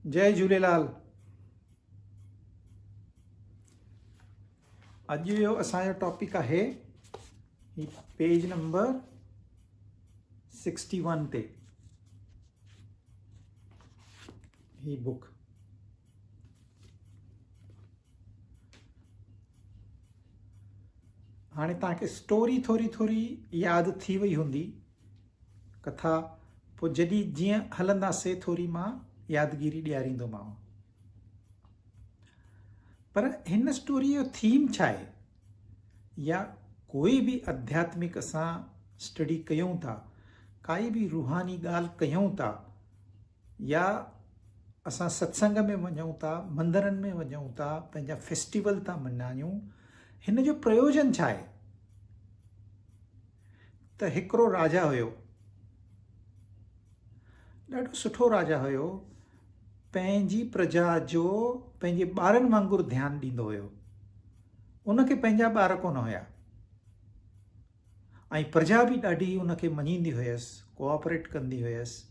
जय झूलेलाल। अॼु जो असांजो टॉपिक आहे ही पेज नंबर 61 ते ही बुक। हाणे तव्हांखे स्टोरी थोरी यादि थी वई हूंदी, कथा, पोइ जॾहिं जीअं हलंदासीं थोरी मां यादगिरी ॾियारींदोमांव। पर हिन स्टोरी जो थीम छा आहे, या कोई बि आध्यात्मिक असां स्टडी कयूं था, काई बि रूहानी ॻाल्हि कयूं था, या असां सत्संग में वञूं था, मंदरनि में वञूं था, पंहिंजा फेस्टिवल था मल्हायूं, हिन जो प्रयोजन छा आहे? त हिकिड़ो राजा हुयो, ॾाढो सुठो राजा हुयो, पंहिंजी प्रजा जो पंहिंजे ॿारनि वांगुरु ध्यानु ॾींदो हुयो। उनखे पंहिंजा ॿार कोन हुया ऐं प्रजा बि ॾाढी उनखे मञींदी हुयसि, कोऑपरेट कंदी हुयसि,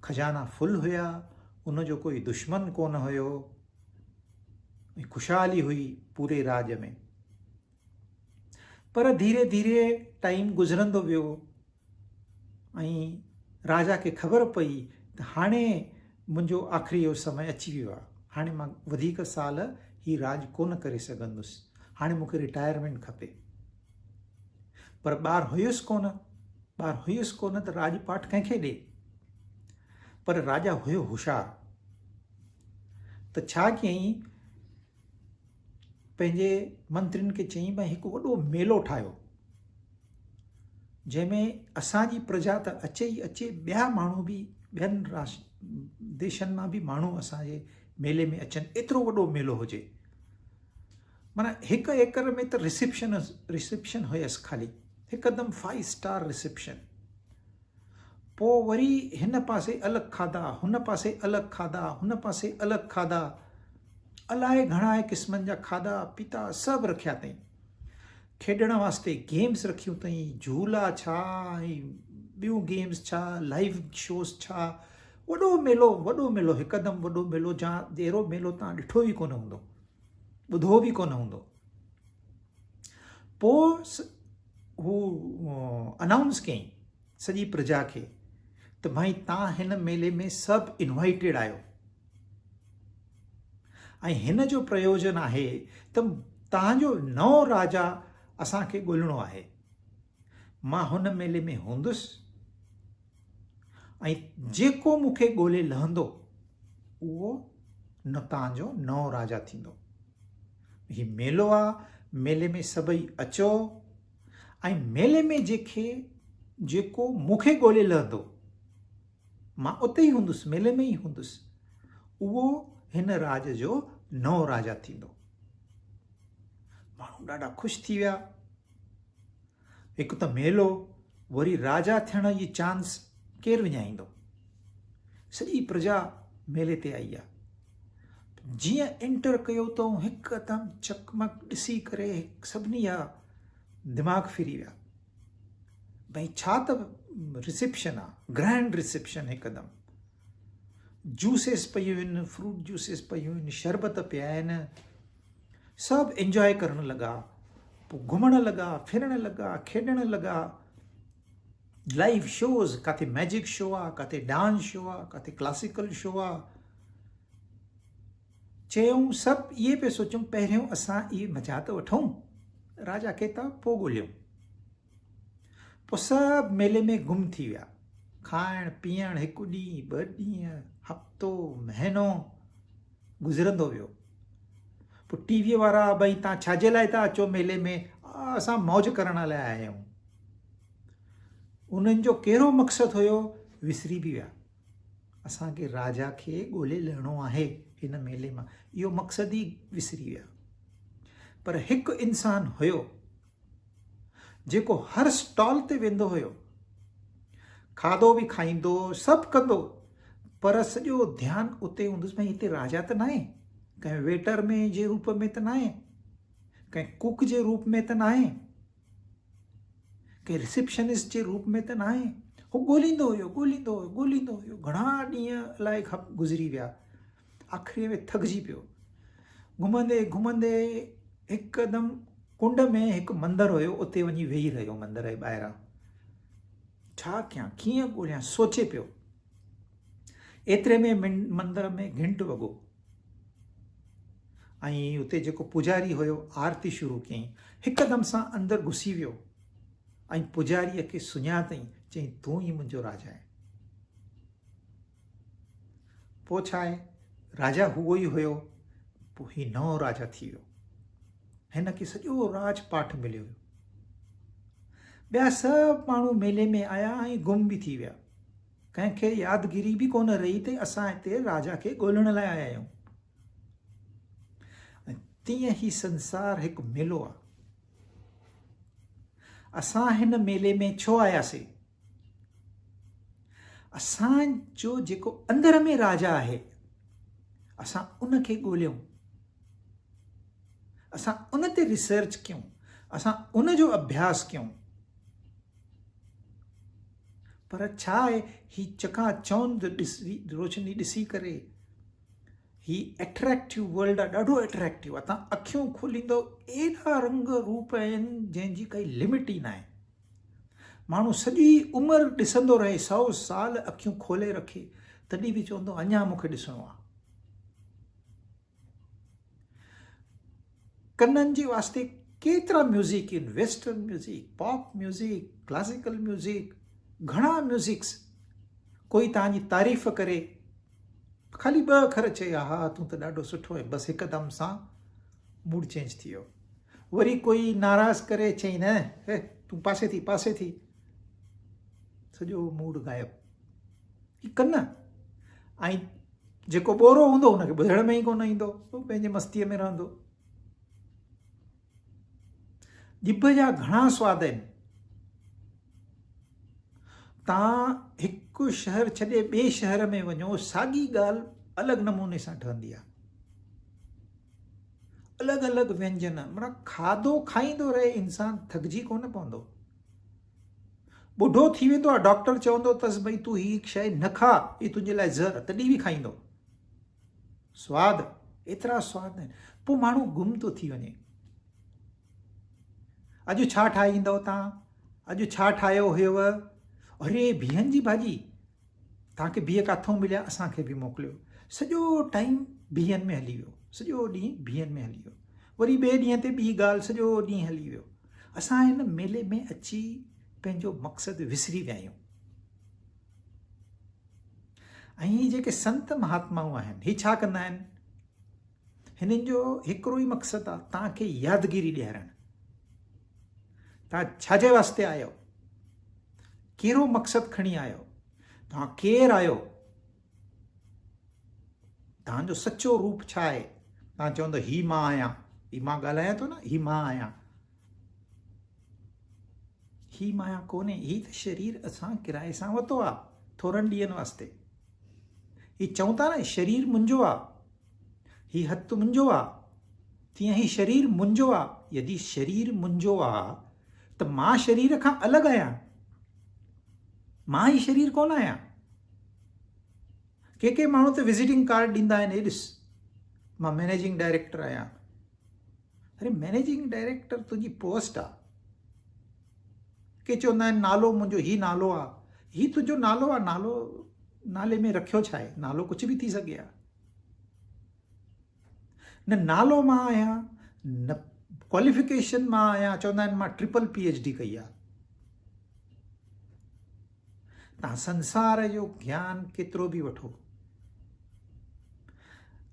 खजाना फुल हुया, उनजो कोई दुश्मन कोन हुयो, ख़ुशहाली हुई पूरे राज में। पर धीरे धीरे टाइम गुज़रंदो वियो ऐं राजा खे ख़बर पई त हाणे मुंहिंजो आख़िरी जो समय अची वियो आहे, हाणे मां वधीक साल ही राज कोन करे सघंदुसि, हाणे मूंखे रिटायरमेंट खपे। पर ॿार हुयुसि कोन त राजपाठ कंहिंखे ॾे। पर राजा हुयो होशियारु, त छा कयईं, पंहिंजे मंत्रियुनि खे चयईं भाई हिकु वॾो मेलो ठाहियो, जंहिंमें असांजी प्रजा त अचे ई अचे, ॿिया माण्हू बि ॿियनि देशनि मां बि माण्हू असांजे मेले में अचनि, एतिरो वॾो मेलो हुजे। माना 1 एकड़ में त रिसेप्शन हुयसि, ख़ाली हिकदमि 5 स्टार रिसेप्शन। पोइ वरी हिन पासे अलॻि खाधा, हुन पासे अलॻि खाधा, हुन पासे अलॻि खाधा, अलाए घणा क़िस्मनि जा खाधा पीता सभु रखिया अथई। खेॾण वास्ते गेम्स रखियूं अथई, झूला छा ऐं ॿियूं गेम्स छा, लाइव शोज़ छा। वॾो मेलो हिकदमि वॾो मेलो, जहिड़ो मेलो तव्हां ॾिठो ई कोन हूंदो, ॿुधो बि कोन हूंदो। पोइ हू अनाउंस कयईं सॼी प्रजा खे त भाई तव्हां हिन मेले में सभु इनवाइटेड आहियो, ऐं हिन जो प्रयोजन आहे त तव्हांजो नओं राजा असांखे ॻोल्हणो आहे। मां हुन मेले में हूंदुसि ऐं जेको मूंखे ॻोल्हे लहंदो उहो न तव्हांजो नओं राजा थींदो। हीउ मेलो आहे, मेले में सभई अचो, ऐं मेले में जेको मूंखे ॻोल्हे लहंदो, मां उते ई हूंदुसि, मेले में ई हूंदुसि, उहो हिन राज जो नओं राजा थींदो। माण्हू ॾाढा ख़ुशि थी विया। हिकु त मेलो, वरी राजा थियण जी चांस केरु विञाईंदो? सॼी प्रजा मेले ते आई आहे। जीअं एंटर कयो अथऊं, हिकदमि चकमक ॾिसी करे सभिनी जा दिमाग़ फिरी विया। भई छा त रिसेप्शन आहे, ग्रैंड रिसेप्शन, हिकदमि जूसेस पयूं आहिनि, फ्रूट जूसेस पयूं आहिनि, शरबत पिया आहिनि, सभु एंजॉय करणु लॻा, पोइ घुमणु लॻा, फिरणु लॻा, खेॾणु लॻा, लाइव शोज़, किथे मैजिक शो आहे, किथे डांस शो आहे, किथे क्लासिकल शो आहे। चयूं सभु इहे पिया सोचूं, पहिरियों असां इहे मज़ा त वठूं, राजा खे त पोइ ॻोल्हियूं। पोइ सभु मेले में गुम थी विया, खाइण पीअण, 1 ॾींहुं 2 ॾींहं, हफ़्तो, महीनो गुज़रंदो वियो। पोइ टीवीअ वारा, भई तव्हां छाजे लाइ था अचो मेले में? असां मौज करण लाइ आया आहियूं। उन्हनि जो कहिड़ो मक़सदु हुयो विसरी बि विया। असांखे राजा खे ॻोल्हे लहिणो आहे हिन मेले मां, इहो मक़सदु ई विसरी विया। पर हिकु इंसानु हुयो जेको हर स्टॉल ते वेंदो हुयो, खाधो बि खाईंदो, सभु कंदो, पर सॼो ध्यानु उते हूंदुसि, भई हिते राजा त न आहे, कंहिं वेटर में जे रूप में त न आहे, कंहिं कुक जे रूप में त न आहे, कंहिं रिसेप्शनिस्ट जे रूप में त न आहे। हू ॻोल्हींदो हुयो। घणा ॾींहं अलाए गुज़री विया। आख़िरी में थकिजी पियो। घुमंदे घुमंदे हिकदमि कुंड में हिकु मंदरु हुयो, उते वञी वेही रहियो मंदर जे ॿाहिरां। छा कयां, कीअं ॻोल्हियां, सोचे पियो। एतिरे में मंदर में घंट वॻो ऐं उते जेको पुजारी हुयो आरती शुरू कयईं। हिकदमि सां अंदरि घुसी वियो ऐं पुजारीअ खे सुञातईं, चयईं तूं ई मुंहिंजो राजा आहे। पोइ छा आहे, राजा हुओ ई हुयो, पोइ ही नओं राजा थी वियो। हिन खे सॼो राजपाठ मिलियो हुयो। ॿिया सभु माण्हू मेले में आया ऐं गुम बि थी विया। कंहिंखे यादगिरी बि कोन रही ते असां हिते राजा खे ॻोल्हण लाइ आया आहियूं। तीअं ई संसार हिकु मेलो आहे। असां हिन मेले में छो आयासीं? असांजो जेको अंदर में राजा आहे, असां उन खे ॻोल्हियूं, असां उन ते रिसर्च कयूं, असां उन जो अभ्यास कयूं। पर छा आहे, ही चकाचौंध रोशनी ॾिसी करे ही एट्रैक्टिव वर्ल्ड आहे, ॾाढो एट्रैक्टिव आहे। तव्हां अखियूं खोलींदो, एॾा रंग रूप आहिनि जंहिंजी काई लिमिट ई न आहे। माण्हू सॼी उमिरि ॾिसंदो रहे, 100 साल अखियूं खोले रखे, तॾहिं बि चवंदो अञा मूंखे ॾिसणो आहे। कननि जे वास्ते केतिरा म्यूज़िक आहिनि, western music, pop music, classical music, घणा म्यूज़िक्स। कोई तव्हांजी तारीफ़ करे, ख़ाली 2 अखर चए हा तूं त ॾाढो सुठो आहे, बसि हिकदमि सां मूड चेंज थी वियो। वरी कोई नाराज़ करे, चई न हे तूं पासे थी, पासे थी, सॼो मूड गायब। ही कन। ऐं जेको ॿोरो हूंदो हुनखे ॿुधण में ई कोन ईंदो, उहो पंहिंजे मस्तीअ में रहंदो। ॼिभ जा घणा स्वाद आहिनि। तव्हां हिकु शहर छॾे ॿिए शहर में वञो, साॻी ॻाल्हि अलॻि नमूने सां ठहंदी आहे। अलॻि अलॻि व्यंजन, माना खाधो खाईंदो रहे इंसानु थकिजी कोन पवंदो। ॿुढो थी वेंदो आहे, डॉक्टर चवंदो अथसि भई तूं हीअ शइ न खा, हीअ तुंहिंजे लाइ ज़हर, तॾहिं बि खाईंदो। स्वाद, एतिरा स्वाद आहिनि। पोइ माण्हू गुम थो थी वञे। अॼु छा ठाहींदव तव्हां? अॼु छा ठाहियो हुयव? अरे बिहनि जी भाॼी, तव्हांखे बिह किथां मिलिया? असांखे बि मोकिलियो। सॼो टाइम बिहनि में हली वियो, सॼो ॾींहुं बिहनि में हली वियो। वरी ॿिए ॾींहं ते ॿी ॻाल्हि, सॼो ॾींहुं हली वियो। असां हिन मेले में अची पंहिंजो मक़सदु विसरी विया आहियूं। ऐं ही जेके संत महात्माऊं आहिनि, ही छा कंदा आहिनि? हिननि जो हिकिड़ो ई मक़सदु आहे, तव्हांखे यादगिरी ॾियारणु। तव्हां छाजे वास्ते आहियो? कहिड़ो मक़सदु खणी आहियो? तव्हां केरु आहियो? तव्हांजो सचो रूप छा आहे? तव्हां चवंदो ही मां आहियां, ही मां ॻाल्हायां थो न, ही मां आहियां। ही माया कोन्हे, ही त शरीर असां किराए सां वरितो आहे थोरनि ॾींहंनि वास्ते। ही चऊं था न शरीर मुंहिंजो आहे, ही हथु मुंहिंजो आहे, तीअं ही शरीर मुंहिंजो आहे। यदि शरीर मुंहिंजो आहे त मां शरीर खां अलॻि आहियां, मां ही शरीर कोन आहियां। के माण्हू त विज़िटिंग कार्ड ॾींदा आहिनि, हे ॾिस मां मैनेजिंग डायरेक्टर आहियां। अरे मैनेजिंग डायरेक्टर तुंहिंजी पोस्ट आहे। के चवंदा आहिनि नालो मुंहिंजो, ही नालो आहे, ही तुंहिंजो नालो आहे। नालो, नाले में रखियो छा आहे? नालो कुझु बि थी सघे आहे। न नालो मां आहियां, न क्वालिफिकेशन मां आहियां। चवंदा आहिनि मां ट्रिपल PhD कई आहे। तव्हां संसार जो ज्ञान केतिरो बि वठो,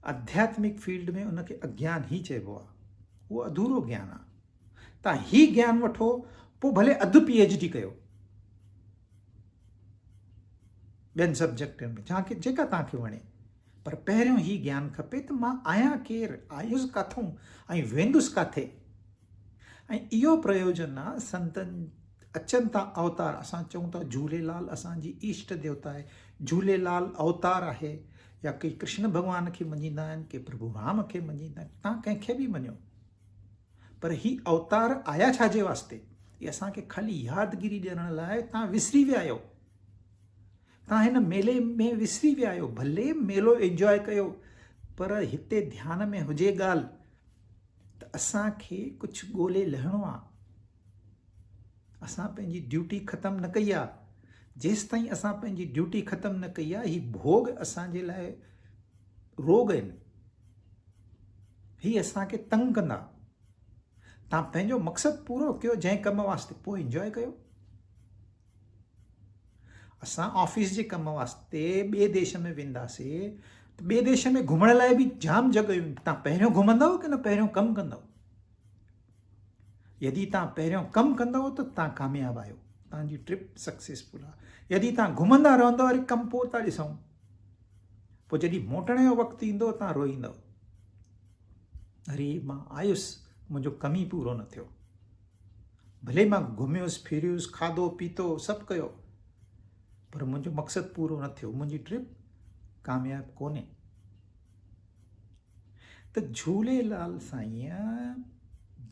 आध्यात्मिक फील्ड में उनखे अज्ञान ही चइबो आहे, उहो अधूरो ज्ञान आहे। तव्हां ही ज्ञान वठो, पोइ भले अधु PhD कयो ॿियनि सब्जेक्टनि में, जेका तव्हांखे वणे, पर पहिरियों ही ज्ञान खपे त मां आहियां केरु, आयुसि काथूं ऐं वेंदुसि काथे। ऐं इहो प्रयोजन आहे संतनि अचनि था अवतार। असां चऊं था झूलेलाल असांजी ईष्ट देवता आहे, झूलेलाल अवतार आहे, या के कृष्ण भॻवान खे मञींदा आहिनि, के प्रभु राम खे मञींदा आहिनि। तव्हां कंहिंखे बि मञो, पर ही अवतार आया छाजे वास्ते? ये असांखे ख़ाली यादगिरी ॾियण लाइ। तव्हां विसरी विया आहियो, तव्हां हिन मेले में विसरी विया आहियो। भले मेलो एंजॉय कयो, पर हिते ध्यान में हुजे ॻाल्हि त असांखे कुझु ॻोल्हे लहिणो आहे। असां पंहिंजी ड्यूटी ख़तमु न कई आहे। जेसि ताईं असां पंहिंजी ड्यूटी ख़तमु न कई आहे, ही भोग असांजे लाइ रोग आहिनि, ही असांखे तंग कंदा। तव्हां पंहिंजो मक़सदु पूरो कयो जंहिं कम वास्ते, पोइ इंजॉय कयो। असां ऑफिस जे कम वास्ते ॿिए देश में वेंदासीं त ॿिए देश में घुमण लाइ बि जाम जॻहियूं। तव्हां पहिरियों घुमंदव की न पहिरियों कमु कंदव? यदि तव्हां पहिरियों कमु कंदव त तव्हां कामयाबु आहियो, तव्हांजी ट्रिप सक्सेसफुल आहे। यदि तव्हां घुमंदा रहंदव वरी कमु पोइ था ॾिसूं, पोइ जॾहिं मोटण जो वक़्तु ईंदो तव्हां रोईंदव, अरे मां आयुसि, मुंहिंजो कमु ई पूरो न थियो। भले मां घुमियुसि फिरियुसि, खाधो पीतो सभु कयो, पर मुंहिंजो मक़सदु पूरो न थियो, मुंहिंजी ट्रिप कामयाबु कोन्हे। त झूलेलाल साईं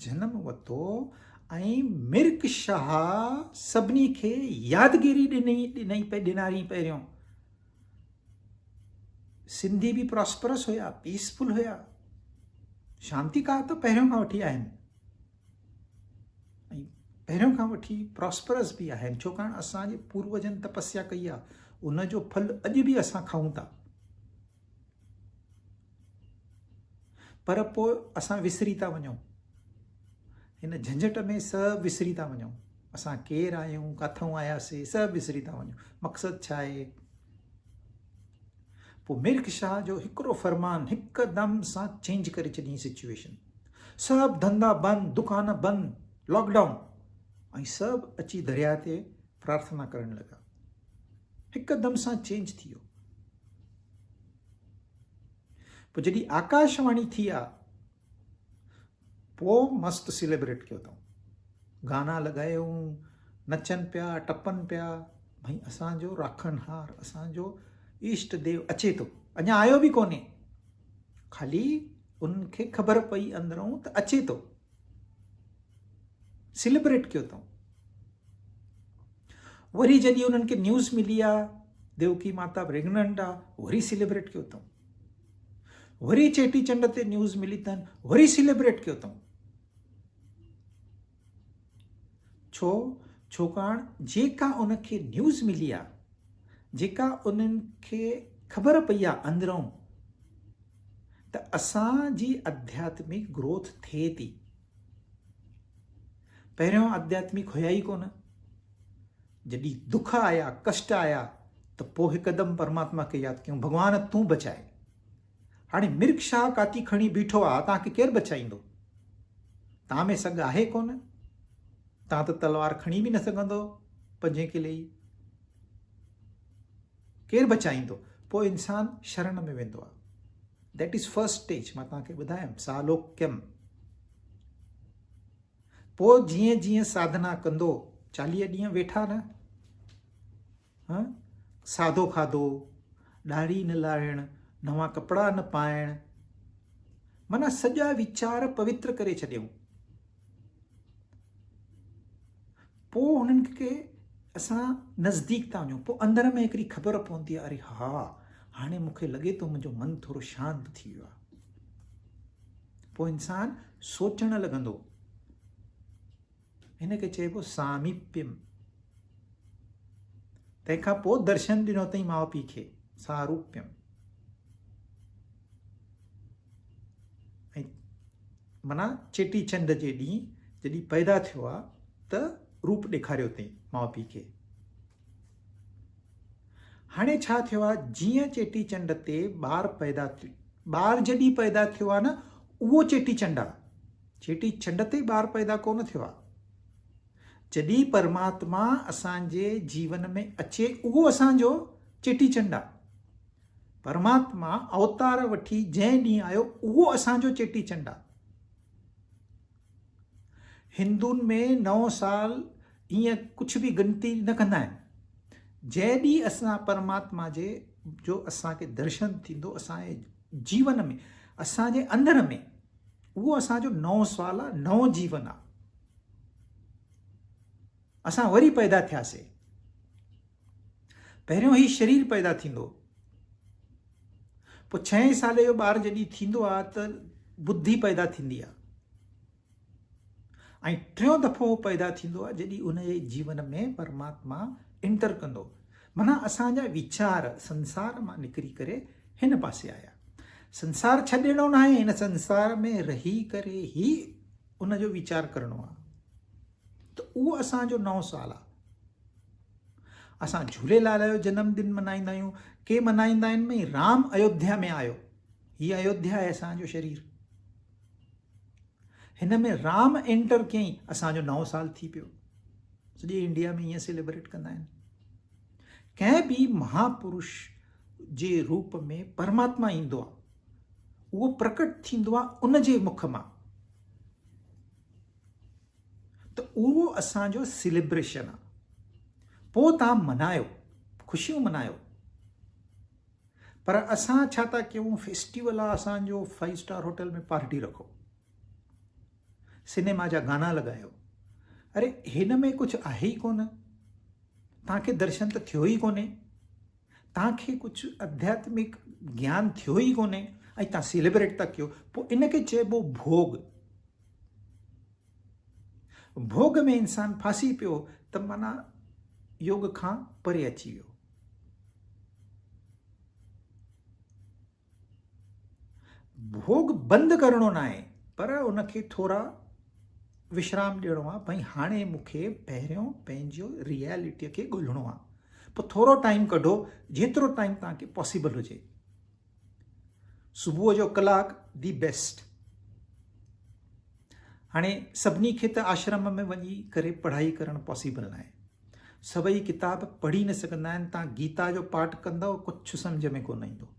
जनमु वरितो ऐं मिर्ग शाह सभिनी खे यादगिरी ॾिनारी। पहिरियों सिंधी बि प्रॉस्परस हुया, पीसफुल हुया, शांतिकार त पहिरियों खां वठी आहिनि ऐं पहिरियों खां वठी प्रॉस्परस बि आहिनि, छाकाणि असांजे पूर्वजनि तपस्या कई आहे, उनजो फल अॼु बि असां खाऊं था। पर पोइ असां विसरी था वञूं, हिन झंझट में सभु विसरी था वञूं। असां केरु आहियूं, किथां आयासीं, सभु विसरी था वञूं। मक़सदु छा आहे? पोइ मिर्ग शाह जो हिकिड़ो फरमान हिकदमि सां चेंज करे छॾी सिचुएशन। सभु धंधा बंदि, दुकान बंदि, लॉकडाउन, ऐं सभु अची दरिया ते प्रार्थना करणु लॻा। हिकदमि सां चेंज थी वियो। पोइ जॾहिं आकाशवाणी थी आहे, पोइ मस्तु सेलिब्रेट कयो अथऊं, गाना लॻायूं, नचनि पिया, टपनि पिया। भई असांजो राखणहार, असांजो ईष्ट देव अचे थो, अञा आयो बि कोन्हे, ख़ाली उनखे ख़बर पई अंदरूं त अचे थो। सेलिब्रेट कयो अथऊं। वरी जॾहिं उन्हनि खे न्यूज़ मिली आहे देवकी माता प्रेग्नेंट आहे, वरी सेलिब्रेट कयो अथऊं। वरी चेटीचंड ते न्यूज़ मिली अथनि, वरी सेलिब्रेट कयो अथऊं। छाकाणि जेका उनखे न्यूज़ मिली आहे, जेका उन्हनि खे ख़बर पई आहे अंदरूं त असांजी आध्यात्मिक ग्रोथ थिए थी। पहिरियों आध्यात्मिक हुया ई कोन। जॾहिं दुख आया, कष्ट आया, त पोइ हिकदमि परमात्मा खे यादि कयूं, भॻवान तूं बचाए। हाणे मिर्ग शाह काती खणी बीठो आहे, तव्हांखे केरु बचाईंदो? तव्हां में सघ आहे कोन, तव्हां त तलवार खणी बि न सघंदो 5 किले ई, केरु बचाईंदो? पोइ इंसानु शरण में वेंदो आहे। That is first stage. मां तव्हांखे ॿुधायमि सालोक्यम। पोइ जीअं जीअं साधना कंदो, 40 ॾींहं वेठा न, सादो खाधो, ॾाढ़ी न लाहिण, नवां कपिड़ा न पाइण, माना सॼा वीचार पवित्र करे छॾियऊं। पोइ हुननि खे असां नज़दीक था वञूं, पोइ अंदर में हिकिड़ी ख़बर पवंदी आहे, अरे हा, हाणे मूंखे लॻे थो मुंहिंजो मन थोरो शांति थी वियो आहे। पोइ इंसानु सोचणु लॻंदो। हिनखे चइबो सामीप्यम। तंहिंखां पोइ दर्शन ॾिनो अथई माउ पीउ खे, सारूप्यम। ऐं माना चेटीचंड जे ॾींहुं जॾहिं पैदा थियो आहे त रूप ॾेखारियो अथई माउ पीउ खे। हाणे छा थियो आहे, जीअं चेटीचंड ते ॿार पैदा थियो, ॿार जॾहिं पैदा थियो आहे न, उहो चेटीचंड आहे। चेटीचंड ते ॿार पैदा कोन थियो आहे। जॾहिं परमात्मा असांजे जीवन में अचे, उहो असांजो चेटीचंड आहे। परमात्मा अवतार वठी जंहिं ॾींहुं आयो, उहो असांजो चेटीचंड आहे। हिंदुनि में नओं साल ईअं कुझु बि गिनती न कंदा आहिनि। जंहिं ॾींहुं असां परमात्मा जो असांखे दर्शन थींदो, असांजे जीवन में, असांजे अंदर में, उहो असांजो नओं साल आहे, नओं जीवन आहे। असां वरी पैदा थियासीं। पहिरियों ही शरीर पैदा थींदो, पोइ 6 साल जो ॿारु जॾहिं थींदो आहे त बुद्धि पैदा थींदी आहे, ऐं 3 दफ़ो पैदा थींदो आहे जॾहिं उनजे जीवन में परमात्मा एंटर कंदो। माना असांजा वीचार संसार मां निकिरी करे हिन पासे आया। संसार छॾिणो न आहे, हिन संसार में रही करे ई उनजो वीचार करणो आहे। त उहो असांजो 9 साल आहे। असां झूलेलाल जो जन्मदिन मल्हाईंदा आहियूं। के मल्हाईंदा आहिनि भई राम अयोध्या में आयो, हीअ अयोध्या आहे असांजो शरीर। हिन में राम एंटर कयईं, असांजो 9 साल थी पियो। सॼे इंडिया में ईअं सेलिब्रेट कंदा आहिनि। कंहिं बि महापुरुष जे रूप में परमात्मा ईंदो आहे, उहो प्रकट थींदो आहे उनजे मुख मां। त उहो असांजो सेलिब्रेशन आहे। पोइ तव्हां मनायो, ख़ुशियूं मनायो, पर असां छा था कयूं, फेस्टिवल आहे असांजो, 5 स्टार होटल में पार्टी रखो, सिनेमा जा गाना लॻायो। अरे हिन में कुझु आहे ई कोन, तव्हांखे दर्शन त थियो ई कोन्हे, तव्हांखे कुझु आध्यात्मिक ज्ञान थियो ई कोन्हे, ऐं तव्हां सेलिब्रेट था कयो। पोइ इनखे चइबो भोग। भोग में इंसान फासी पियो त माना योग खां परे अची वियो। भोग बंदि करणो न आहे, पर उनखे थोरा विश्राम ॾियणो आहे। भई हाणे मूंखे पहिरियों पंहिंजो रियलिटीअ खे ॻोल्हणो आहे। पोइ थोरो टाइम कढो, जेतिरो टाइम तव्हांखे पॉसिबल हुजे। सुबुह जो कलाकु दी बेस्ट। हाणे सभिनी खे त आश्रम में वञी करे पढ़ाई करणु पॉसिबल न आहे। सभई किताब पढ़ी न सघंदा आहिनि। तव्हां गीता जो पाठ कंदव, कुझु सम्झ में कोन ईंदो।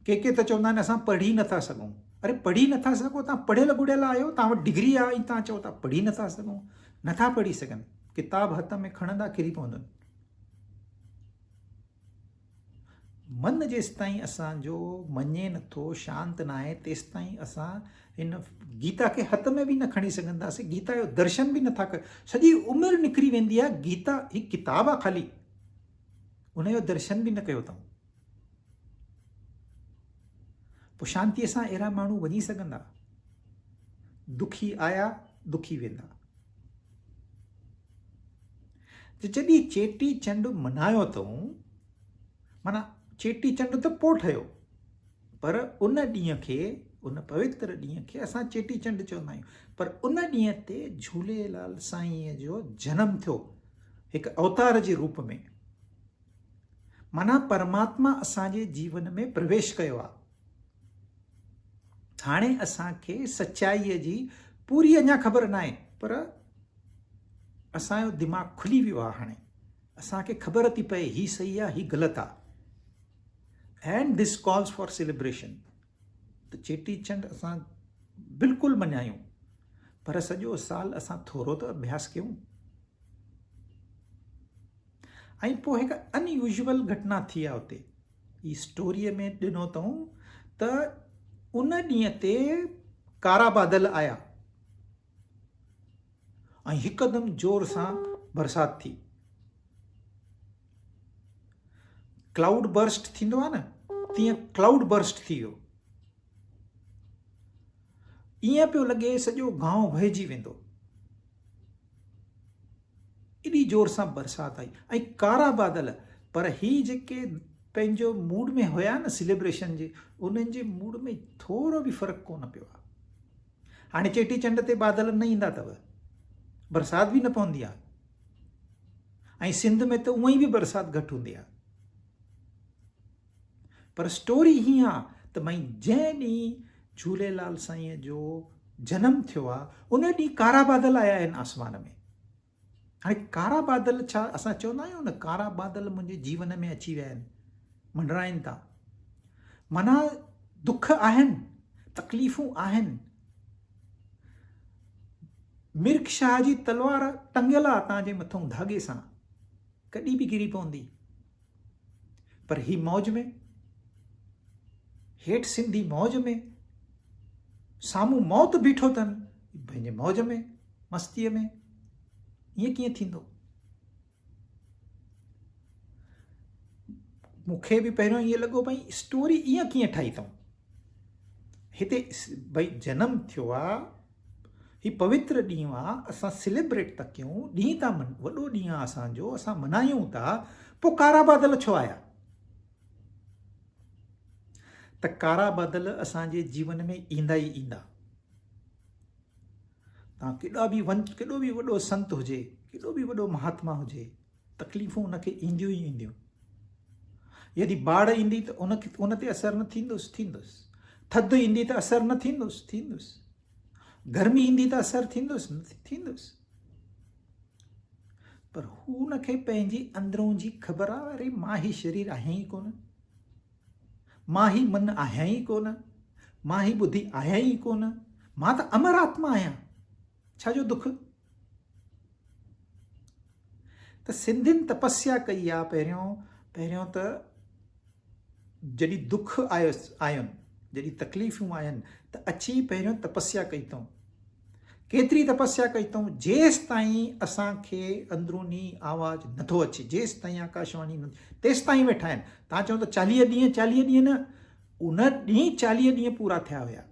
के त चवंदा आहिनि असां पढ़ी नथा सघूं। अरे पढ़ी नथा सघो, तव्हां पढ़ियल गुड़ियल आहियो, तव्हां वटि डिग्री आहे ऐं तव्हां चओ था पढ़ी नथा सघूं। नथा पढ़ी सघनि, किताब हथ में खणंदा किरी पवंदनि। मन जेसि ताईं असांजो मञे नथो, शांति न आहे, तेसि ताईं असां हिन गीता खे हथ में बि न खणी सघंदासीं। गीता जो दर्शन बि नथा कर। सॼी उमिरि निकिरी वेंदी आहे, गीता ही किताब आहे ख़ाली, उनजो दर्शन बि न कयो अथऊं। पोइ शांतीअ सां अहिड़ा माण्हू वञी सघंदा? दुखी आया, दुखी वेंदा। जॾहिं चेटी चंड मनायो अथऊं, माना चेटी चंड त पोइ ठहियो, पर उन ॾींहं खे, उन पवित्र ॾींहं खे असां चेटी चंड चवंदा आहियूं। पर उन ॾींहं ते झूलेलाल साईंअ जो जनमु थियो, हिकु अवतार जे रूप में। माना परमात्मा असांजे जीवन में प्रवेश कयो आहे। हाणे असांखे सचाईअ जी पूरी अञा ख़बर न आहे, पर असांजो दिमाग़ु खुली वियो आहे। हाणे असांखे ख़बर थी पए ही सही आहे, ही ग़लति आहे। And this calls for celebration. त चेटी चंड असां बिल्कुलु मञायूं, पर सॼो साल असां थोरो त अभ्यास कयूं। ऐं पोइ हिकु अनयूजुअल घटना थी आहे उते, ही स्टोरीअ में ॾिनो अथऊं त उन ॾींहं ते कारा बादल आया ऐं हिकदमि जोर सां बरसाति थी। क्लाउड बर्स्ट थींदो आहे न, तीअं क्लाउड बर्स्ट थी वियो। ईअं पियो लॻे सॼो गांव वहिजी वेंदो, एॾी जोर सां बरसाति आई ऐं कारा बादल। पर ही जेके पंहिंजो मूड में हुया न सेलिब्रेशन जे, उन्हनि जे मूड में थोरो बि फ़र्क़ु कोन पियो आहे। हाणे चेटी चंड ते बादल न ईंदा अथव, बरसाति बि न पवंदी आहे, ऐं सिंध में त उअं ई बि बरसाति घटि हूंदी आहे। पर स्टोरी हीअं आहे त भई जंहिं ॾींहुं झूलेलाल साईंअ जो जनमु थियो आहे, उन ॾींहुं कारा बादल आया आहिनि आसमान में। हाणे कारा बादल छा असां चवंदा आहियूं न, कारा बादल मुंहिंजे जीवन में अची विया आहिनि, मंडराइनि था। माना दुख आहिनि, तकलीफ़ूं आहिनि। मिर्ख शाह जी तलवार टंगियल आहे तव्हांजे मथां धागे सां, कॾहिं बि गिरी पवंदी। पर ही मौज में, हेठि सिंधी मौज में, साम्हूं मौत बीठो अथनि पंहिंजे मौज में, मस्तीअ में। ईअं कीअं थींदो? मूंखे बि पहिरियों ईअं लॻो भई स्टोरी ईअं कीअं ठाही अथऊं। हिते भई जनमु थियो आहे, ही पवित्र ॾींहुं आहे, असां सेलिब्रेट था कयूं, ॾींहुं था वॾो ॾींहुं आहे असांजो, असां मल्हायूं था, पोइ कारा बादल छो आया? त कारा बादल असांजे जीवन में ईंदा ई ईंदा। तव्हां केॾो बि वॾो संत हुजे, केॾो बि वॾो महात्मा हुजे, तकलीफ़ूं उनखे ईंदियूं ई ईंदियूं। यदि बाढ़ ईंदी त उन ते असरु न थींदुसि। थधि ईंदी त असरु न थींदुसि। गर्मी ईंदी त असरु थींदुसि। पर हू उनखे पंहिंजी अंदरों जी ख़बर आहे, अरे मां ही शरीर आहियां ई कोन, मां ही मन आहियां ई कोन, मां ही बुद्धि आहियां ई कोन, मां त अमर आत्मा आहियां, छाजो दुख? त सिंधियुनि तपस्या कई आहे पहिरियों त जॾहिं दुख आयुनि, जॾहिं तकलीफ़ूं आहिनि त अची पहिरियों तपस्या कई अथऊं। केतिरी तपस्या कई अथऊं? जेसि ताईं असांखे अंदरूनी आवाज़ नथो अचे, जेसि ताईं आकाशवाणी न, तेसि ताईं वेठा आहिनि। तव्हां चओ त 40 ॾींहं न, उन ॾींहुं 40 ॾींहं पूरा थिया हुया।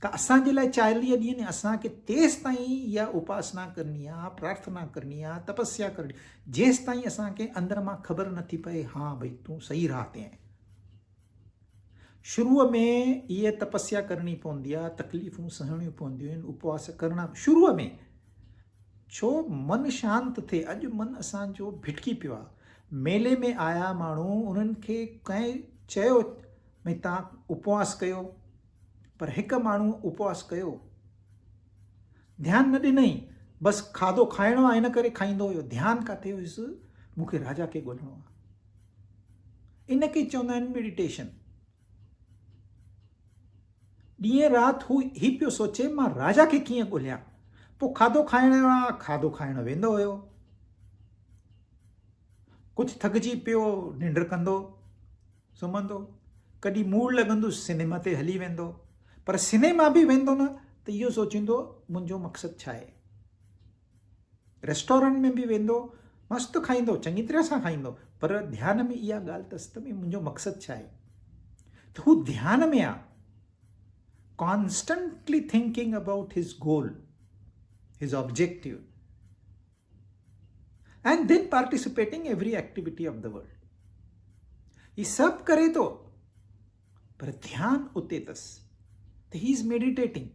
त असांजे लाइ 40 ॾींहं न, असांखे तेसि ताईं इहा उपासना करणी आहे, प्रार्थना करणी आहे, तपस्या करणी, जेसि ताईं असांखे अंदर मां ख़बर नथी पए, हा भई तूं सही राह ते आहीं। शुरूअ में इहा तपस्या करणी पवंदी आहे, तकलीफ़ूं सहणियूं पवंदियूं आहिनि, उपवास करणा शुरूअ में, छो मन शांति थिए। अॼु मन असांजो भिटकी पियो आहे। मेले में आया माण्हू, उन्हनि खे कंहिं चयो भई तव्हां उपवास कयो, पर हिकु माण्हू उपवास कयो, ध्यानु न ॾिनई, बसि खाधो खाइणो आहे इन करे खाईंदो हुयो, ध्यानु किथे हुयुसि, मूंखे राजा खे ॻोल्हणो आहे। इनखे चवंदा आहिनि मेडिटेशन। ॾींहं राति हू ही पियो सोचे मां राजा खे कीअं ॻोल्हियां। पोइ खाधो खाइणो आहे, खाधो खाइण वेंदो हुयो, कुझु थकिजी पियो, निंड कंदो, सुम्हंदो, कॾहिं मूड लॻंदुसि सिनेमा ते हली वेंदो, पर सिनेमा बि वेंदो न त इहो सोचींदो मुंहिंजो मक़सदु छा आहे। रेस्टोरेंट में बि वेंदो, मस्तु खाईंदो, चङी तरह सां खाईंदो, पर ध्यान में इहा ॻाल्हि अथसि त मुंहिंजो मक़सदु छा आहे। त हू ध्यान में आहे, constantly thinking about his goal, his objective, and then participating every activity of the world. ये सब करे तो, पर ध्यान उते अथसि, त he is meditating.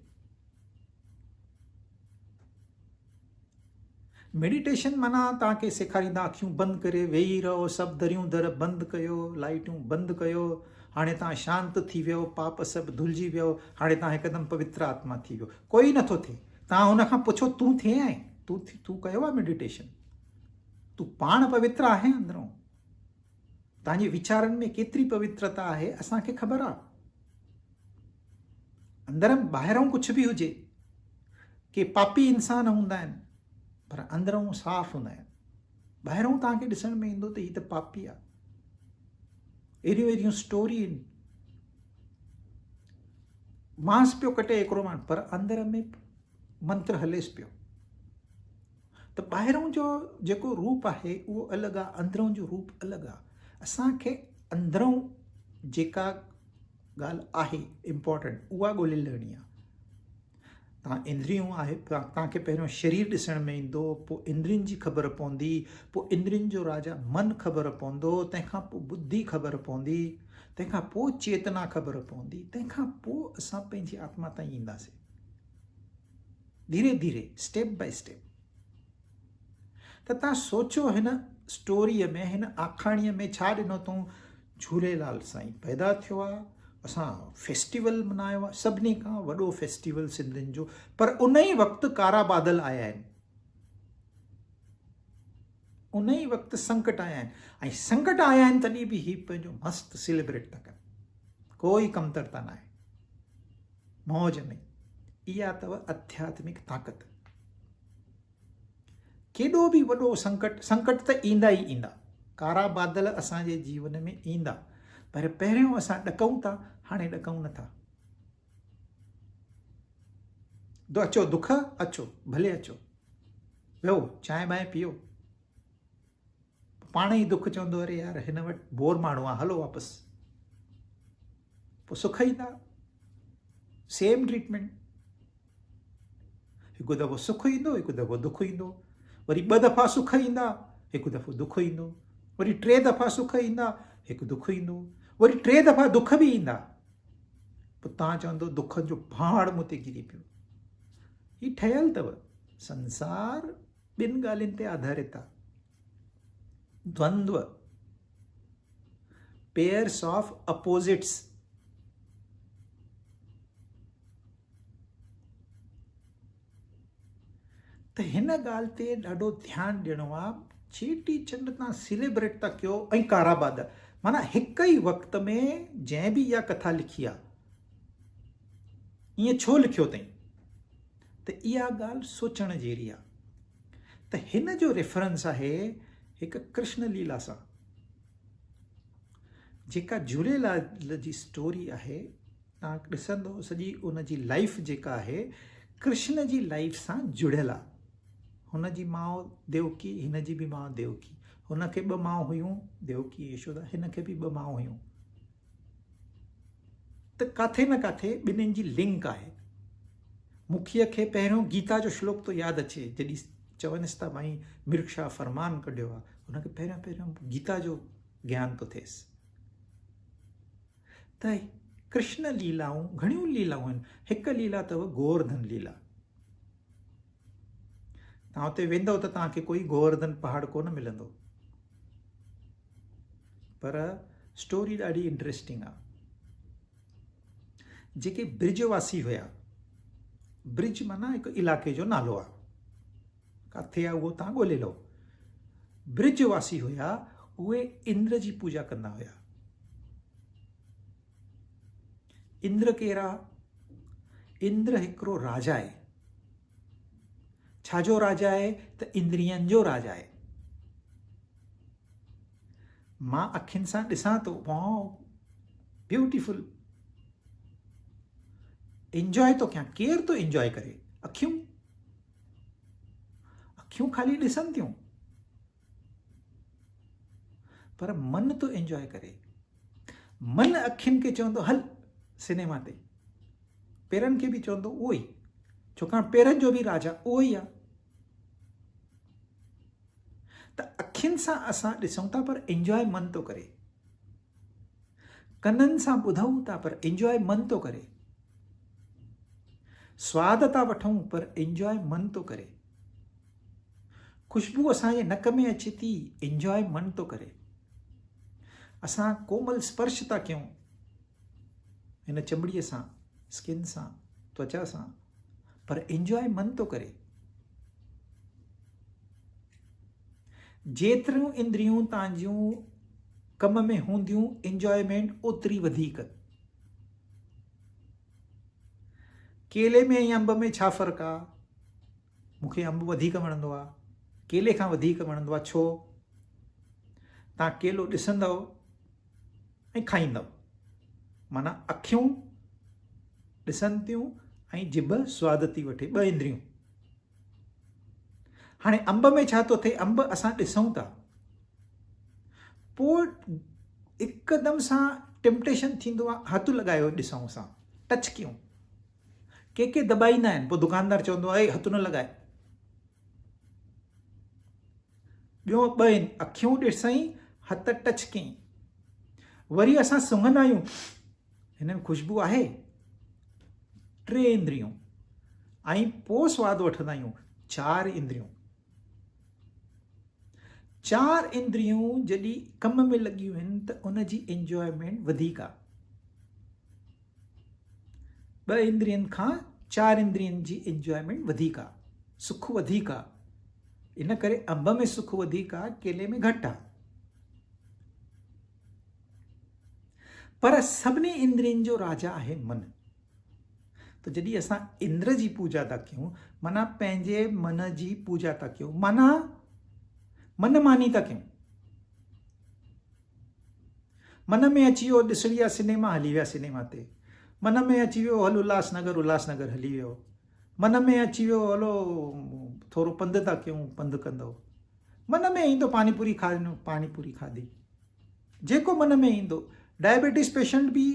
मेडिटेशन माना तव्हांखे सेखारींदा अखियूं बंदि करे वेही रहो, सभु दरियूं दर बंदि कयो, लाइटूं बंदि कयो, हाणे तव्हां शांति थी वियो, पाप सभु धुलिजी वियो, हाणे तव्हां हिकदमि पवित्र आत्मा थी वियो। कोई नथो थिए। तव्हां हुनखां पुछो तूं थिए आहीं, तूं कयो आहे मेडिटेशन, तूं पाण पवित्र आहे अंदरों, तव्हांजे वीचारनि में केतिरी पवित्रता आहे असांखे ख़बर आहे। अंदर ॿाहिरों कुझु बि हुजे, के पापी इंसान हूंदा आहिनि, पर अंदरों साफ़ हूंदा आहिनि। ॿाहिरों तव्हांखे ॾिसण में ईंदो त हीअ त पापी आहे, अहिड़ियूं स्टोरी आहिनि, मांस पियो कटे हिकिड़ो माण्हू, पर अंदर में मंत्र हलेसि पियो। त ॿाहिरों जो जेको रूप आहे उहो अलॻि आहे, अंदरों जो रूप अलॻि आहे। असांखे अंदरों जेका ॻाल्हि आहे इम्पोर्टेंट, उहा ॻोल्हे लहणी आहे। तव्हां इंद्रियूं आहे, तव्हांखे पहिरियों शरीर ॾिसण में ईंदो, पोइ इंद्रियुनि जी ख़बर पवंदी, पोइ इंद्रियुनि जो राजा मन ख़बर पवंदो, तंहिंखां पोइ बुद्धि ख़बर पवंदी, तंहिंखां पोइ चेतना ख़बर पवंदी, तंहिंखां पोइ असां पंहिंजी आत्मा ताईं ईंदासीं, धीरे धीरे, स्टेप बाय स्टेप। त तव्हां सोचो हिन स्टोरीअ में, हिन आखाणीअ में छा ॾिनो अथऊं। झूलेलाल साईं पैदा थियो आहे, असां फेस्टिवल मल्हायो आहे, सभिनी खां वॾो फेस्टिवल सिंधियुनि जो, पर उन ई वक़्तु कारा बादल आया आहिनि, उन ई वक़्तु संकट आया आहिनि, ऐं संकट आया आहिनि तॾहिं बि हीउ पंहिंजो मस्तु सेलिब्रेट था कनि, कोई कमतरता न आहे, मौज में। इहा अथव आध्यात्मिक ताक़त। केॾो बि वॾो संकट त ईंदा ई ईंदा, कारा बादल असांजे जीवन में ईंदा, पर पहिरियों असां ॾकऊं था, हाणे ॾकऊं नथा। अचो दुख, अचो भले अचो, वेहो चांहि बांहि पीओ, पाण ई दुख चवंदो अरे यार हिन वटि बोर माण्हू आहे हलो वापसि, पोइ सुख ईंदा। सेम ट्रीटमेंट, हिकु दफ़ो सुख ईंदो, हिकु दफ़ो दुख ईंदो, वरी 2 दफ़ा सुख ईंदा, हिकु दफ़ो दुख ईंदो, वरी 3 दफ़ा सुख ईंदा, हिकु दुख ईंदो, वरी 3 दफ़ा दुख बि ईंदा, पोइ तव्हां चवंदो दुख जो पहाड़ मूं ते किरी पियो। ही ठहियल अथव, संसार 2 ॻाल्हियुनि ते आधारित आहे, द्वंद्व, पेयर्स ऑफ अपोजिट्स। त हिन ॻाल्हि ते ॾाढो ध्यानु ॾियणो आहे। चेटी चंड तव्हां सेलिब्रेट था कयो ऐं काराबाद, माना हिकु ई वक़्त में जंहिं बि इहा कथा लिखी आहे ईअं छो लिखियो अथई, त इहा ॻाल्हि सोचण जहिड़ी आहे। त हिन जो रेफरेंस आहे हिकु कृष्ण लीला सां, जेका झूलेलाल जी स्टोरी आहे। तव्हां ॾिसंदो सॼी उनजी लाइफ जेका आहे कृष्ण जी लाइफ सां जुड़ियल आहे। हुन जी माउ देवकी, हिन जी बि माउ देवकी, हुनखे 2 माउ हुयूं, देवकी यशोदा, हिन खे बि 2 माउ हुयूं। त काथे न काथे ॿिन्हिनि जी लिंक आहे। मुखीअ खे पहिरियों गीता जो श्लोक तो यादि अचे, जॾहिं चवनिसि था भाई मिर्क्षा फरमान कढियो आहे, हुनखे पहिरियों गीता जो ज्ञान थो थिएसि। त कृष्ण लीलाऊं घणियूं लीलाऊं आहिनि। हिकु लीला अथव गोवर्धन लीला। तव्हां हुते वेंदव त तव्हांखे कोई गोवर्धन पहाड़ कोन मिलंदो, पर स्टोरी ॾाढी इंट्रेस्टिंग आहे। जेके ब्रिजवासी हुया, ब्रिज माना हिकु इलाइक़े जो नालो आहे, किथे आहे उहो तव्हां ॻोल्हे लो। ब्रिजवासी हुया, उहे इंद्र जी पूजा कंदा हुया। इंद्र केरु आहे? इंद्र हिकिड़ो राजा आहे। छाजो राजा आहे? त इंद्रियनि जो राजा आहे। मां अखियुनि सां ॾिसां थो, वाओ ब्यूटीफुल, एंजॉय थो कयां। केरु थो एंजॉय करे? अखियूं। अखियूं खाली ॾिसनि थियूं, पर मन थो एंजॉय करे। मन अखियुनि खे चवंदो हल सिनेमा ते, पेरनि खे बि चवंदो उहो ई, छाकाणि पेरनि जो बि राजा उहो ई आहे। त अखियुनि सां असां ॾिसूं था, पर एंजॉय मन थो करे। कननि सां ॿुधूं था, पर एंजॉय मन थो करे। स्वाद था वठूं, पर एंजॉय मन थो करे। खुशबू असांजे नक में अचे थी, एंजॉय मन थो करे। असां कोमल स्पर्श था कयूं हिन चमड़ीअ सां, स्किन सां, त्वचा सां, पर एंजॉय मन थो करे। जेतिरियूं इंद्रियूं तव्हांजियूं कम में हूंदियूं, एंजॉयमेंट ओतिरी वधीक। केले में ऐं अंब में छा फ़र्क़ु आहे? मूंखे अंब वधीक वणंदो आहे, केले खां वधीक वणंदो आहे। छो? तव्हां केलो ॾिसंदव ऐं खाईंदव, माना अखियूं ॾिसनि थियूं ऐं जिभ स्वाद थी वठे, 2 इंद्रियूं। हाणे अंब में छा थो थिए? अंब असां ॾिसूं था, पोइ हिकदमि सां टेम्पटेशन थींदो आहे हथु लॻायो ॾिसूं सां, टच कयूं। के दॿाईंदा आहिनि, पोइ दुकानदार चवंदो आहे हथु न लॻाए। ॿियो 2 आहिनि, अखियूं ॾिसई, हथ टच कयईं। वरी असां सुंघंदा आहियूं, हिन में खुशबू आहे। 3 इंद्रियूं, ऐं पोइ स्वादु वठंदा आहियूं। 4 इंद्रियूं। 4 इंद्रियूं जॾहिं कम में लॻियूं आहिनि त उनजी एंजॉयमेंट वधीक आहे। 2 इंद्रियनि खां 4 इंद्रियनि जी एंजॉयमेंट वधीक आहे, सुख वधीक आहे। इन करे अंब में सुख वधीक आहे, केले में घटि आहे। पर सभिनी इंद्रियनि जो राजा आहे मन। त जॾहिं असां इंद्र जी पूजा था कयूं, माना पंहिंजे मन जी पूजा था कयूं, माना मन मानी था कयूं। मन में अची वियो ॾिसणी आहे सिनेमा, हली विया सिनेमा ते। मन में अची वियो हल उल्हासनगर हली वियो। मन में अची वियो हलो थोरो पंधु था कयूं, पंधु कंदो। मन में ईंदो पानीपुरी पानीपुरी खाधी, जेको मन में ईंदो। डायबिटीज़ पेशेंट बि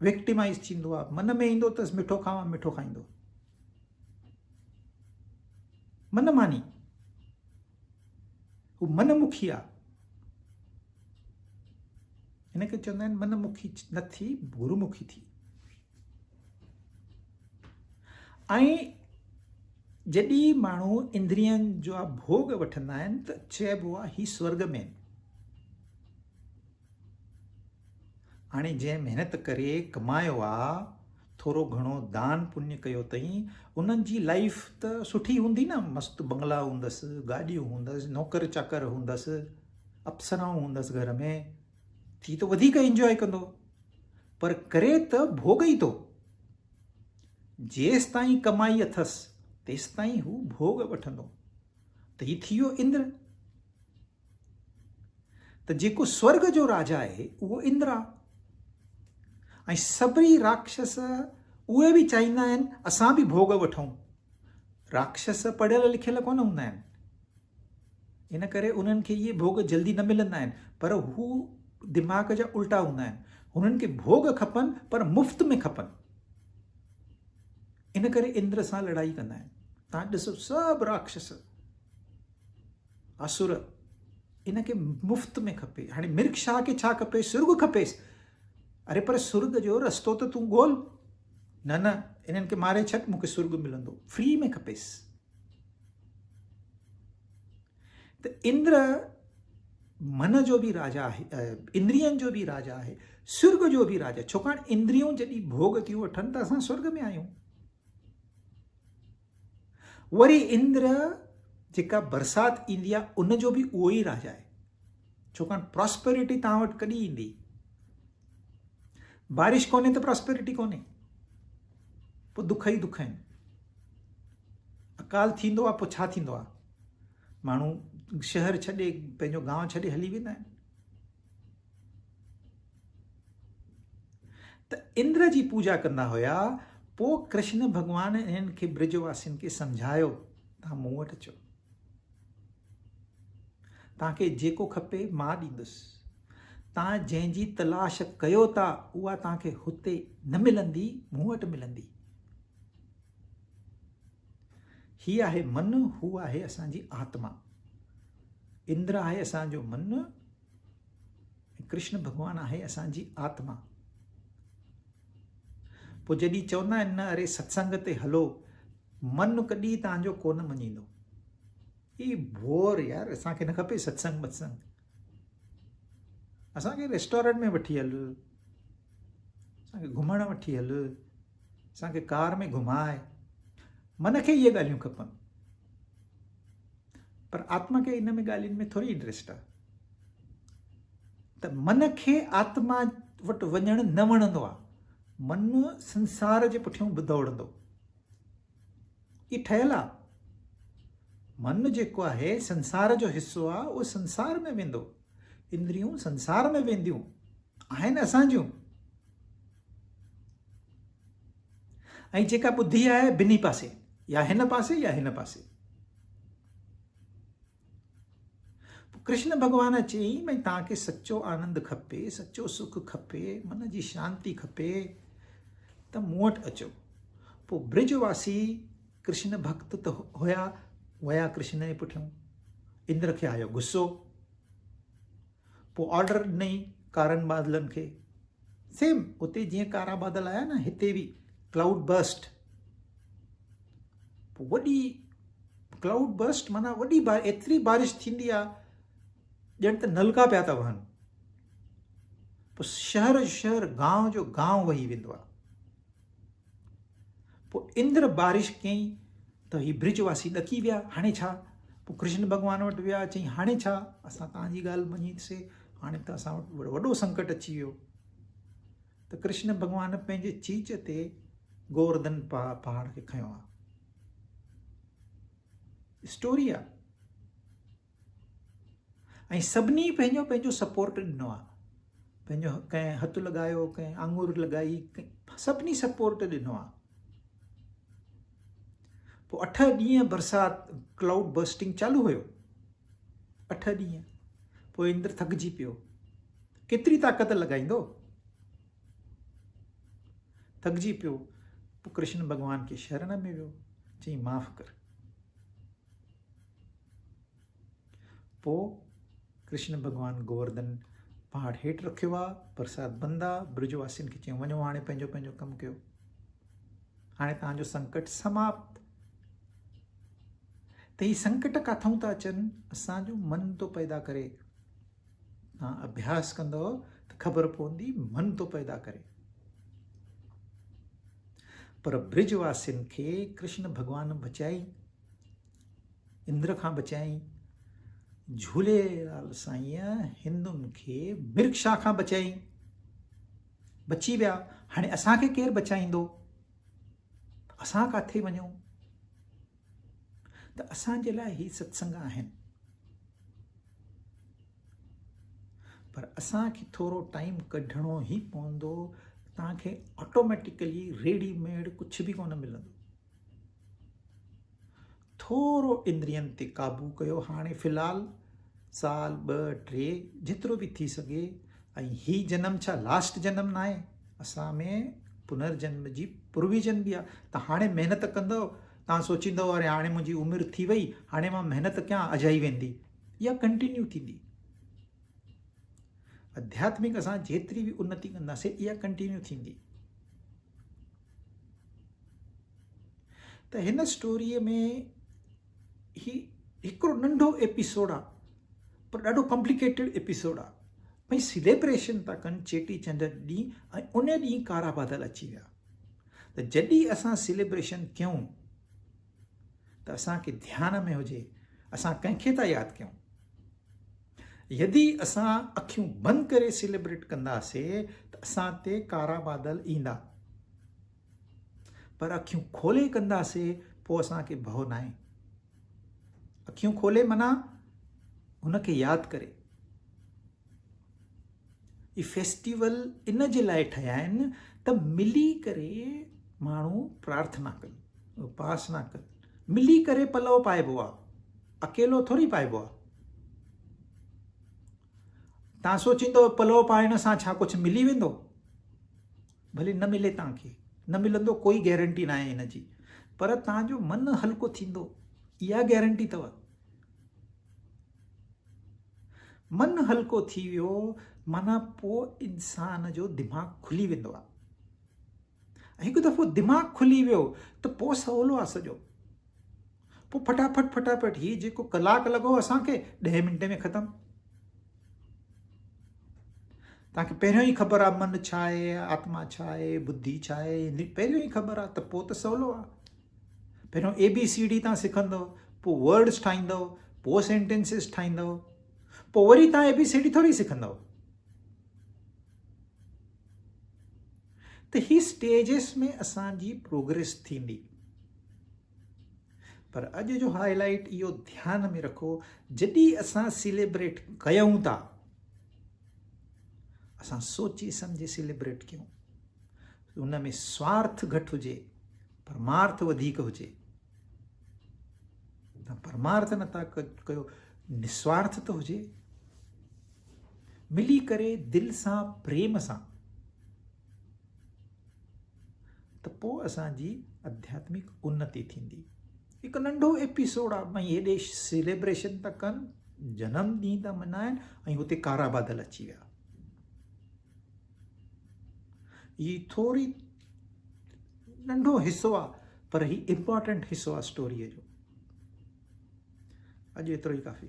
विक्टिमाइज़ थींदो आहे, मन में ईंदो अथसि मिठो खावां, मिठो खाईंदो। मन मानी, हू मनमुखी आहे। हिनखे चवंदा आहिनि मनमुखी न थी, गुरुमुखी थी। ऐं जॾहिं माण्हू इंद्रियनि जा भोग वठंदा आहिनि त चइबो आहे ही स्वर्ग में आहिनि। हाणे जंहिं महिनत करे कमायो आहे, थोरो घणो दान पुण्य कयो अथई, उन्हनि जी लाइफ त सुठी हूंदी न, मस्तु बंगला हूंदसि, गाॾियूं हूंदसि, नौकर चाकर हूंदसि, अप्सराऊं हूंदसि घर में, थी त वधीक इंजॉय कंदो। पर करे त भोग ई थो। जेसि ताईं कमाई अथसि तेसि ताईं हू भोग वठंदो। त ही थी वियो इंद्र। त जेको स्वर्ग जो राजा आहे उहो इंद्र आहे। ऐं सभई राक्षस उहे बि चाहींदा आहिनि असां बि भोग वठूं। राक्षस पढ़ियल लिखियल कोन हूंदा आहिनि, इन करे उन्हनि खे इहे भोग जल्दी न मिलंदा आहिनि, पर हू दिमाग़ जा उल्टा हूंदा आहिनि। हुननि खे भोग खपनि पर मुफ़्त में खपनि। इन करे इंद्र सां लड़ाई कंदा आहिनि। तव्हां ॾिसो सभु राक्षस असुर, इनखे मुफ़्त में खपे। हाणे मिर्ग शाह खे छा खपे? सुर्ग खपेसि। अरे पर सुर्ग जो रस्तो त तूं ॻोल्ह। न न, इन्हनि खे मारे छॾ, मूंखे सुर्ग मिलंदो, फ्री में खपेसि। त इंद्र मन जो बि राजा आहे, इंद्रियनि जो बि राजा आहे, सुर्ग जो बि राजा। छाकाणि इंद्रियूं जॾहिं भोग थियूं वठनि त असां स्वर्ग में आहियूं। वरी इंद्र जेका बरसाति ईंदी आहे उनजो बि उहो ई राजा आहे। छाकाणि प्रॉस्पेरिटी तव्हां वटि कॾहिं ईंदी? बारिश कोन्हे त प्रॉस्पेरिटी कोन्हे, पोइ दुख ई दुख आहिनि। अकाल थींदो आहे पोइ छा थींदो आहे? माण्हू शहर छॾे, पंहिंजो गांव छॾे हली वेंदा आहिनि। त इंद्र जी पूजा कंदा हुया। पोइ कृष्ण भॻवान इन्हनि खे ब्रजवासियुनि खे सम्झायो, तव्हां मूं वटि अचो, तव्हांखे जेको खपे मां ॾींदुसि। तव्हां जंहिंजी तलाश कयो था उहा तव्हांखे हुते न मिलंदी, मूं वटि मिलंदी। ही आहे मन, हू आहे असांजी आत्मा। इंद्र आहे असांजो मन, कृष्ण भॻवानु आहे असांजी आत्मा। पोइ जॾहिं चवंदा आहिनि न, अरे सत्संग ते हलो, मन कॾहिं तव्हांजो कोन मञींदो। ही बोर यार, असांखे न खपे सत्संग वत्संग। असांखे रेस्टोरेंट में वठी हल, असांखे घुमण वठी हल, असांखे कार में घुमाए। मन खे इहे ॻाल्हियूं खपनि, पर आत्मा खे इन में ॻाल्हियुनि में थोरी इंट्रस्ट आहे। त मन खे आत्मा वटि वञणु न वणंदो आहे। मन संसार जे पुठियां दौड़ंदो, ई ठहियलु आहे। मन जेको आहे संसार जो हिसो आहे, उहो संसार में वेंदो। इंद्रियूं संसार में वेंदियूं आहिनि असांजियूं। ऐं जेका बुद्धि आहे ॿिन्ही पासे, या हिन पासे या हिन पासे। कृष्ण भॻवानु चई, भई तव्हांखे सचो आनंद खपे, सचो सुख खपे, मन जी शांती खपे, त मूं वटि अचो। पोइ ब्रजवासी कृष्ण भक्त त हुया, वया कृष्ण जे पुठियां। इंद्र खे आयो गुस्सो, पोइ ऑर्डर ॾिनई कारनि बादलनि खे। सेम उते जीअं कारा बादल आया न, हिते बि क्लाउड बर्स्ट। पोइ वॾी क्लाउड बर्स्ट माना वॾी एतिरी बारिश थींदी आहे ॼण त नलका पिया था वहनि। पोइ शहर जो शहर, गांव जो गांव वही वेंदो आहे। पोइ इंद्र बारिश कयईं त ही ब्रिजवासी ॾकी विया। हाणे छा? पोइ कृष्ण भॻवान वटि विया, चई हाणे छा? असां तव्हांजी ॻाल्हि मञीसीं, हाणे त असां वटि वॾो संकट अची वियो। त कृष्ण भॻवान पंहिंजे चीच ते गोवर्धन पहाड़ खे खयो आहे। स्टोरी आहे। ऐं सभिनी पंहिंजो पंहिंजो सपोर्ट ॾिनो आहे। पंहिंजो कंहिं हथु लॻायो, कंहिं आङुर लॻाई, सभिनी सपोर्ट ॾिनो आहे। पोइ 8 ॾींहं बरसाति, क्लाउड बर्स्टिंग चालू हुयो। 8 ॾींहं, पोइ इंद्र थकिजी पियो, केतिरी ताक़त लॻाईंदो, थकिजी पियो। पोइ कृष्ण भॻवान खे शरण में वियो, चई माफ़ कर। पोइ कृष्ण भॻवान गोवर्धन पहाड़ हेठि रखियो आहे, प्रसाद बंदि आहे, ब्रजवासियुनि खे चयूं वञो हाणे पंहिंजो पंहिंजो कमु कयो, हाणे तव्हांजो संकट समाप्त। त ही संकट काथऊं था अचनि, असांजो मन थो पैदा करे। तव्हां अभ्यास कंदव त ख़बर पवंदी, मन थो पैदा करे। पर ब्रजवासियुनि खे कृष्ण भॻवान बचाई, इंद्र खां बचाई। झूलेलाल साईं हिंदुनि खे मिर्गशा खां बचाई, बची विया। हाणे असांखे केरु बचाईंदो, असां काथे वञूं? त असांजे लाइ ही सत्संग आहिनि। पर असांखे थोरो टाइम कढणो ई पवंदो। तव्हांखे ऑटोमेटिकली रेडीमेड कुझु बि कोन मिलंदो। थोरो इंद्रियनि ते काबू कयो, हाणे फ़िलहालु साल 2-3 जेतिरो बि थी सघे। ऐं ही जन्म छा लास्ट जन्म न आहे, असां में पुनर्जन्म जी प्रोविजन बि आहे। त हाणे महिनत कंदव, तव्हां सोचींदव अरे हाणे मुंहिंजी उमिरि थी वई, हाणे मां महिनत कयां, अजाई वेंदी। इहा कंटिन्यू थींदी। आध्यात्मिक असां जेतिरी बि उन्नति कंदासीं, इहा कंटिन्यू थींदी। त हिन स्टोरीअ में ही हिकिड़ो नंढो एपिसोड आहे, पर ॾाढो कॉम्प्लिकेटेड एपिसोड आहे। भई सेलिब्रेशन था कनि चेटीचंड ॾींहुं, ऐं उन ॾींहुं कारा बादल अची विया। त जॾहिं असां सेलिब्रेशन कयूं त असांखे ध्यान में हुजे असां कंहिंखे था यादि कयूं। यदि असां अखियूं बंदि करे सेलिब्रेट कंदासीं त असां ते कारा बादल ईंदा, पर अखियूं खोले कंदासीं पोइ असांखे भउ न आहे। अखियूं खोले माना हुनखे यादि करे। ही फेस्टिवल इन जे लाइ ठहिया आहिनि त मिली करे माण्हू प्रार्थना कनि, उपासना कनि। मिली करे पलव पाइबो आहे, अकेलो थोरी पाइबो आहे। तव्हां सोचींदो पलव पाइण सां छा कुझु मिली वेंदो? भले न मिले, तव्हांखे न मिलंदो, कोई गैरंटी न आहे हिन जी। पर तव्हांजो मन हल्को थींदो, इहा गैरंटी अथव। मन हल्को थी वियो माना पोइ इंसान जो दिमाग़ु खुली वेंदो आहे। हिकु दफ़ो दिमाग़ु खुली वियो त पोइ सवलो आहे सॼो। पोइ फटाफट ही जेको कलाकु लॻो असांखे 10 मिंट में ख़तमु। तव्हांखे पहिरियों ई ख़बर आहे मन छा आहे, आत्मा छा आहे, बुद्धि छा आहे, पहिरियों ई ख़बर आहे, त पोइ त सवलो आहे। पहिरियों ABCD तव्हां सिखंदव, पोइ वर्ड्स ठाहींदव, पोइ सेंटेंसिस ठाहींदव, पोइ वरी तव्हां ABCD थोरी सिखंदव। त ही स्टेजिस में असांजी प्रोग्रेस थींदी। पर अॼु जो हाईलाइट इहो ध्यान में रखो, जॾहिं असां सेलिब्रेट कयूं था, असां सोचे सम्झे सेलिब्रेट कयूं। उन में स्वार्थ घटि हुजे, परमार्थ वधीक हुजे। त परमार्थ नथा कयो, निस्वार्थ त हुजे। मिली करे दिलि सां, प्रेम सां, त पोइ असांजी आध्यात्मिक उन्नति थींदी। हिकु नंढो एपिसोड आहे, भई हेॾे सेलिब्रेशन था कनि, जनम ॾींहुं था मल्हाइनि, ऐं हुते कारा बादल अची विया। ही थोरी नंढो हिसो आहे, पर ही इम्पॉर्टेंट हिसो आहे स्टोरीअ जो। अॼु एतिरो ई काफ़ी।